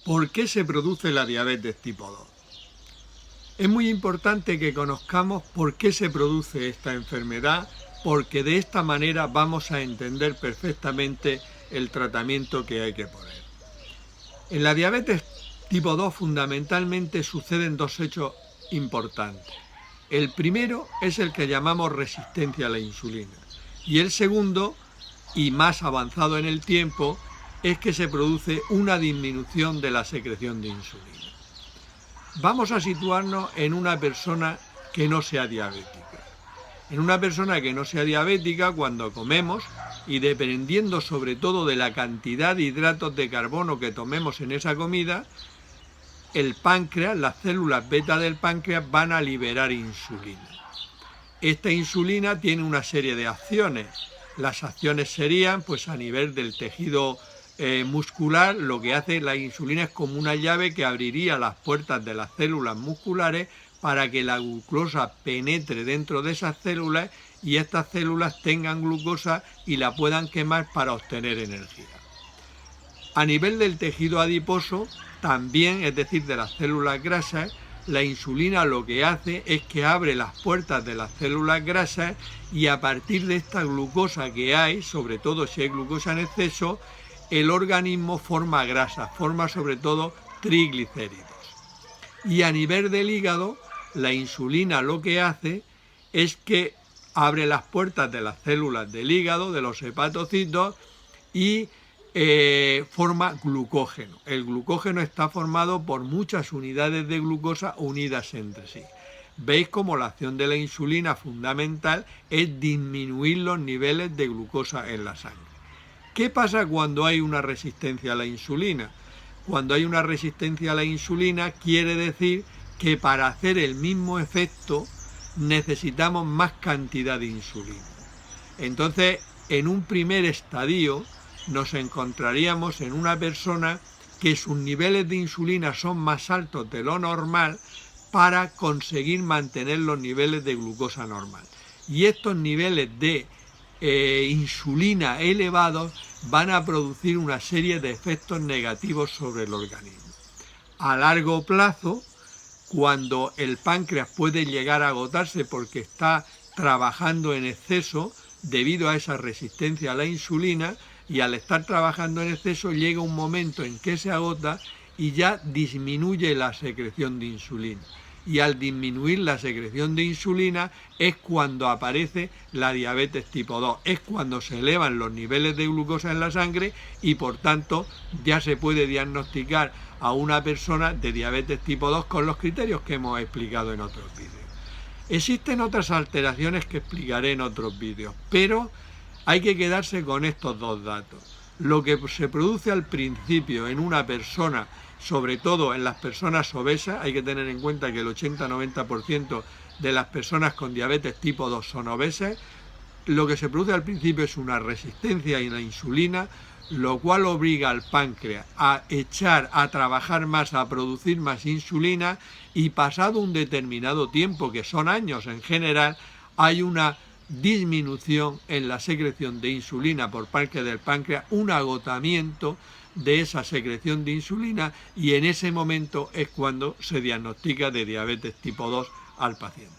¿Por qué se produce la diabetes tipo 2? Es muy importante que conozcamos por qué se produce esta enfermedad, porque de esta manera vamos a entender perfectamente el tratamiento que hay que poner. En la diabetes tipo 2 fundamentalmente suceden dos hechos importantes. El primero es el que llamamos resistencia a la insulina y el segundo, y más avanzado en el tiempo, es que se produce una disminución de la secreción de insulina. Vamos a situarnos en una persona que no sea diabética. En una persona que no sea diabética, cuando comemos, y dependiendo sobre todo de la cantidad de hidratos de carbono que tomemos en esa comida, el páncreas, las células beta del páncreas van a liberar insulina. Esta insulina tiene una serie de acciones. Las acciones serían, pues a nivel del tejido muscular, lo que hace la insulina es como una llave que abriría las puertas de las células musculares para que la glucosa penetre dentro de esas células y estas células tengan glucosa y la puedan quemar para obtener energía. A nivel del tejido adiposo, también, es decir, de las células grasas, la insulina lo que hace es que abre las puertas de las células grasas y a partir de esta glucosa que hay, sobre todo si hay glucosa en exceso, el organismo forma grasa, forma sobre todo triglicéridos. Y a nivel del hígado, la insulina lo que hace es que abre las puertas de las células del hígado, de los hepatocitos, y forma glucógeno. El glucógeno está formado por muchas unidades de glucosa unidas entre sí. Veis cómo la acción de la insulina fundamental es disminuir los niveles de glucosa en la sangre. ¿Qué pasa cuando hay una resistencia a la insulina? Cuando hay una resistencia a la insulina quiere decir que para hacer el mismo efecto necesitamos más cantidad de insulina. Entonces, en un primer estadio nos encontraríamos en una persona que sus niveles de insulina son más altos de lo normal para conseguir mantener los niveles de glucosa normal. Y estos niveles de insulina elevados van a producir una serie de efectos negativos sobre el organismo. A largo plazo, cuando el páncreas puede llegar a agotarse porque está trabajando en exceso debido a esa resistencia a la insulina, y al estar trabajando en exceso llega un momento en que se agota y ya disminuye la secreción de insulina. Y al disminuir la secreción de insulina es cuando aparece la diabetes tipo 2, es cuando se elevan los niveles de glucosa en la sangre y por tanto ya se puede diagnosticar a una persona de diabetes tipo 2 con los criterios que hemos explicado en otros vídeos. Existen otras alteraciones que explicaré en otros vídeos, pero hay que quedarse con estos dos datos. Lo que se produce al principio en una persona, sobre todo en las personas obesas, hay que tener en cuenta que el 80-90% de las personas con diabetes tipo 2 son obesas, lo que se produce al principio es una resistencia a la insulina, lo cual obliga al páncreas a trabajar más, a producir más insulina y pasado un determinado tiempo, que son años en general, hay una disminución en la secreción de insulina por parte del páncreas, un agotamiento de esa secreción de insulina y en ese momento es cuando se diagnostica de diabetes tipo 2 al paciente.